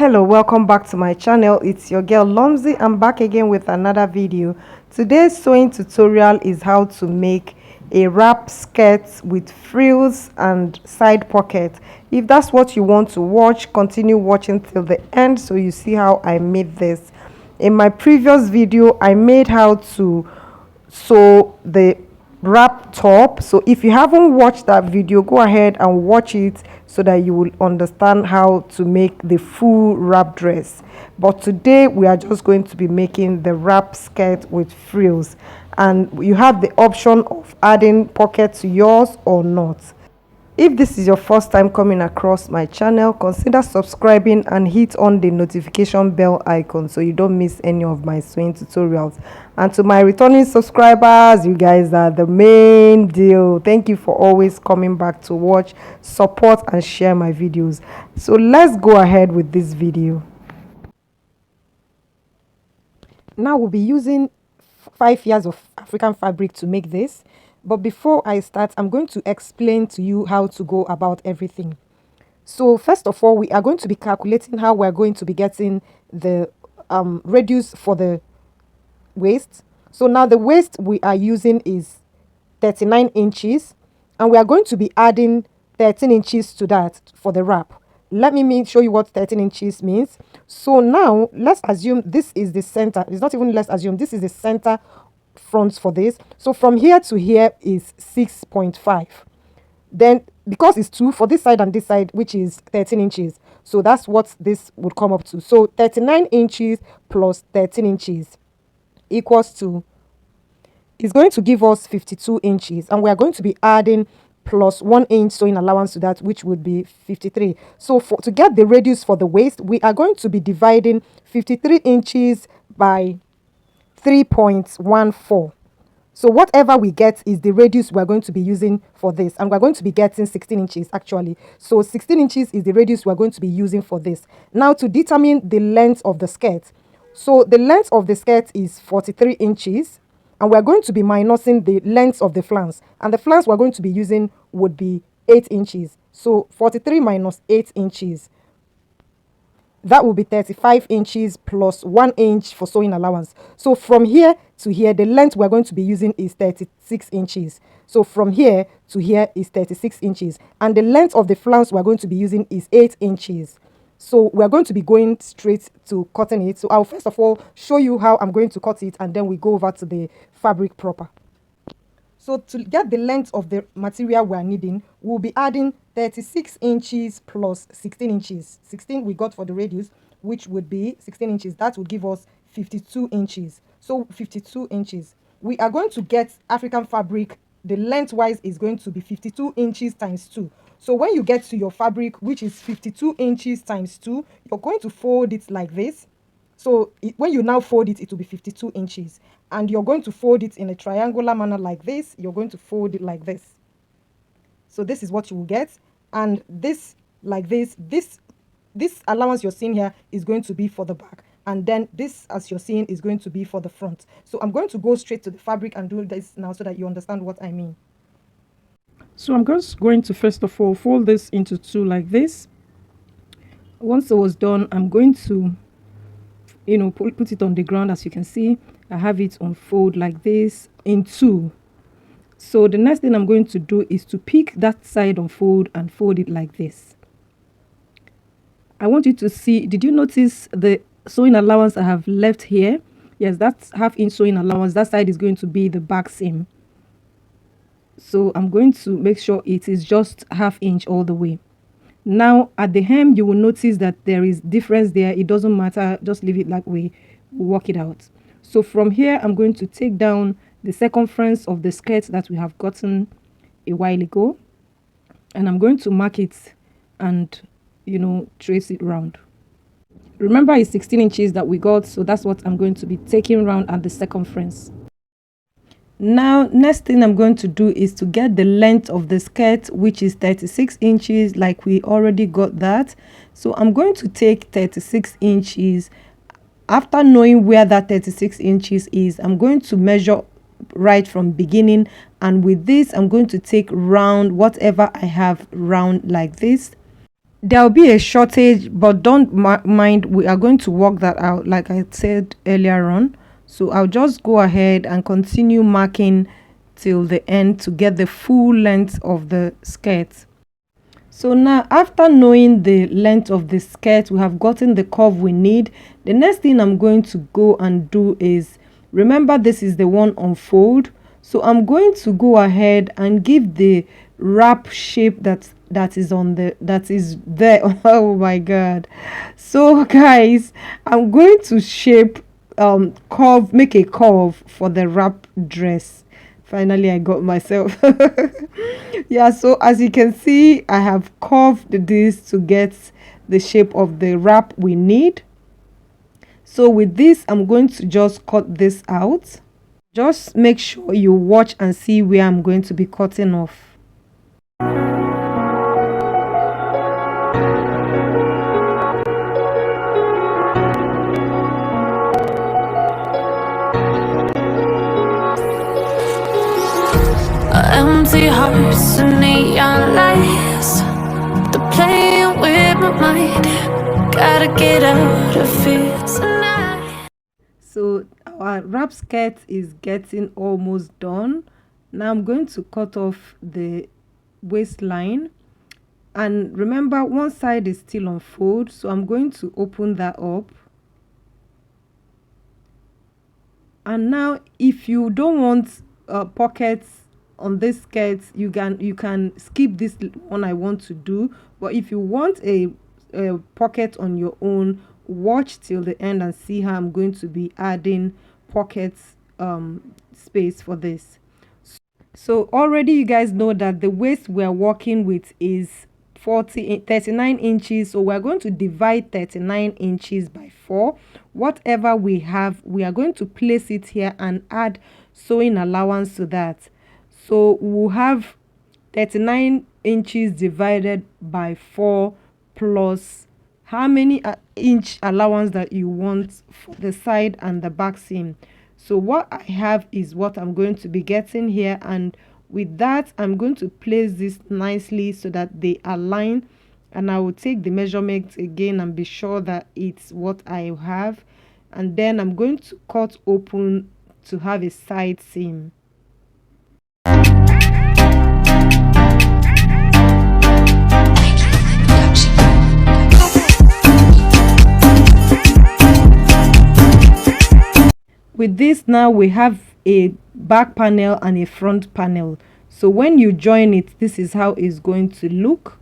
Hello, welcome back to my channel. It's your girl Lomzy. I'm back again with another video. Today's sewing tutorial is how to make a wrap skirt with frills and side pocket. If that's what you want to watch, continue watching till the end so you see how I made this. In my previous video, I made how to sew the wrap top. So if you haven't watched that video, go ahead and watch it so that you will understand how to make the full wrap dress. But today we are just going to be making the wrap skirt with frills, and you have the option of adding pocket to yours or not. If this is your first time coming across my channel, consider subscribing and hit on the notification bell icon so you don't miss any of my sewing tutorials. And to my returning subscribers, you guys are the main deal. Thank you for always coming back to watch, support and share my videos. So let's go ahead with this video. Now we'll be using 5 yards of African fabric to make this. But before I start, I'm going to explain to you how to go about everything. So first of all, we are going to be calculating how we're going to be getting the radius for the waist. So now the waist we are using is 39 inches, and we are going to be adding 13 inches to that for the wrap. Let me show you what 13 inches means. So now let's assume this is the center. It's not even let's assume, this is the center front for this. So from here to here is 6.5. Then because it's 2 for this side and this side, which is 13 inches, so that's what this would come up to. So 39 inches plus 13 inches equals to, is going to give us 52 inches, and we are going to be adding plus 1 inch sewing allowance to that, which would be 53. So to get the radius for the waist, we are going to be dividing 53 inches by 3.14. So whatever we get is the radius we're going to be using for this, and we're going to be getting 16 inches actually. So 16 inches is the radius we're going to be using for this. Now to determine the length of the skirt, so the length of the skirt is 43 inches, and we're going to be minusing the length of the flange, and the flange we're going to be using would be 8 inches. So 43 minus 8 inches, that will be 35 inches plus 1 inch for sewing allowance. So from here to here, the length we're going to be using is 36 inches. So from here to here is 36 inches. And the length of the flange we're going to be using is 8 inches. So we're going to be going straight to cutting it. So I'll first of all show you how I'm going to cut it, and then we go over to the fabric proper. So to get the length of the material we're needing, we'll be adding 36 inches plus 16 inches. 16 we got for the radius, which would be 16 inches. That would give us 52 inches. So 52 inches. We are going to get African fabric. The lengthwise is going to be 52 inches times 2. So when you get to your fabric, which is 52 inches times 2, you're going to fold it like this. So when you now fold it, it will be 52 inches. And you're going to fold it in a triangular manner like this. You're going to fold it like this. So this is what you will get. And this like this. This allowance you're seeing here is going to be for the back. And then this, as you're seeing, is going to be for the front. So I'm going to go straight to the fabric and do this now so that you understand what I mean. So I'm just going to first of all fold this into 2 like this. Once it was done, I'm going to put it on the ground. As you can see, I have it on fold like this in 2. So the next thing I'm going to do is to pick that side on fold and fold it like this. I want you to see, did you notice the sewing allowance I have left here? Yes, that's ½ inch sewing allowance. That side is going to be the back seam. So I'm going to make sure it is just ½ inch all the way. Now at the hem, you will notice that there is difference there. It doesn't matter, just leave it like we work it out. So from here, I'm going to take down the circumference of the skirt that we have gotten a while ago, and I'm going to mark it and trace it round. Remember, it's 16 inches that we got, so that's what I'm going to be taking round at the circumference. Now next thing I'm going to do is to get the length of the skirt, which is 36 inches, like we already got that. So I'm going to take 36 inches. After knowing where that 36 inches is, I'm going to measure right from beginning, and with this I'm going to take round whatever I have round like this. there'll be a shortage, but don't mind, we are going to work that out like I said earlier on. So I'll just go ahead and continue marking till the end to get the full length of the skirt. So now, after knowing the length of the skirt, we have gotten the curve we need. The next thing I'm going to go and do is, remember this is the one on fold, so I'm going to go ahead and give the wrap shape that is there. Oh my god. So guys, I'm going to shape curve, make a curve for the wrap dress. Finally I got myself. Yeah, so as you can see, I have curved this to get the shape of the wrap we need. So with this, I'm going to just cut this out. Just make sure you watch and see where I'm going to be cutting off. Empty hearts and neon lights, they're playing with my mind. Gotta get out of here tonight. So our wrap skirt is getting almost done. Now I'm going to cut off the waistline, and remember one side is still on fold, so I'm going to open that up. And now if you don't want pockets on this skirt, you can skip this one I want to do. But if you want a pocket on your own, watch till the end and see how I'm going to be adding pockets space for this. So already you guys know that the waist we're working with is 39 inches, so we're going to divide 39 inches by 4. Whatever we have, we are going to place it here and add sewing allowance to that. So we'll have 39 inches divided by 4 plus how many inch allowance that you want for the side and the back seam. So what I have is what I'm going to be getting here, and with that I'm going to place this nicely so that they align, and I will take the measurements again and be sure that it's what I have, and then I'm going to cut open to have a side seam. With this, now we have a back panel and a front panel. So when you join it, this is how it's going to look.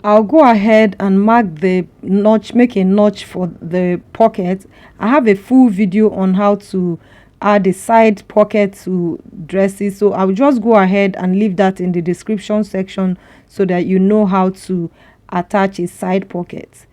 I'll go ahead and mark the notch, make a notch for the pocket. I have a full video on how to add a side pocket to dresses, so I'll just go ahead and leave that in the description section so that you know how to attach a side pocket.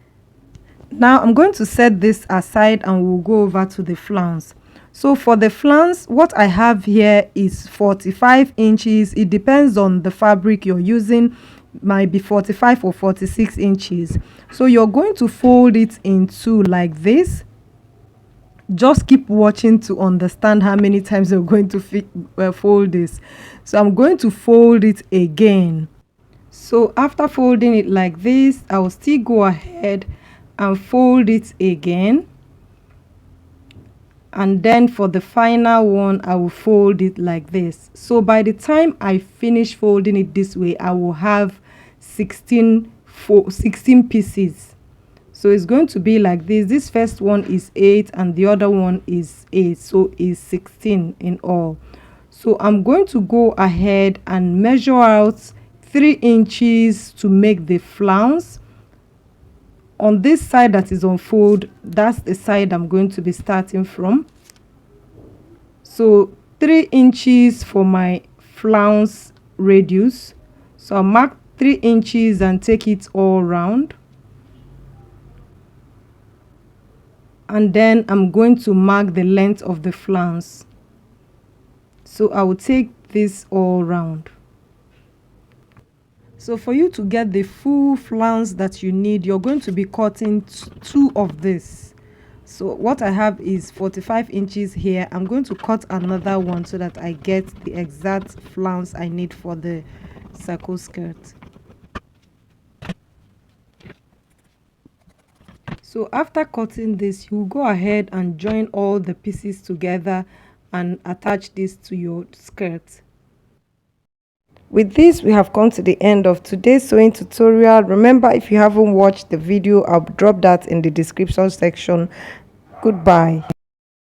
Now I'm going to set this aside and we'll go over to the flounce. So for the flounce, what I have here is 45 inches. It depends on the fabric you're using, might be 45 or 46 inches. So you're going to fold it in two like this. Just keep watching to understand how many times you're going to fold this. So I'm going to fold it again. So after folding it like this, I will still go ahead and fold it again, and then for the final one I will fold it like this. So by the time I finish folding it this way, I will have 16 pieces. So it's going to be like this first one is 8 and the other one is 8, so is 16 in all. So I'm going to go ahead and measure out 3 inches to make the flounce. On this side that is on fold, that's the side I'm going to be starting from. So 3 inches for my flounce radius. So I'll mark 3 inches and take it all round. And then I'm going to mark the length of the flounce. So I will take this all round. So for you to get the full flounce that you need, you're going to be cutting 2 of this. So what I have is 45 inches here. I'm going to cut another one so that I get the exact flounce I need for the circle skirt. So after cutting this, you go ahead and join all the pieces together and attach this to your skirt. With this, we have come to the end of today's sewing tutorial. Remember, if you haven't watched the video, I'll drop that in the description section. Goodbye.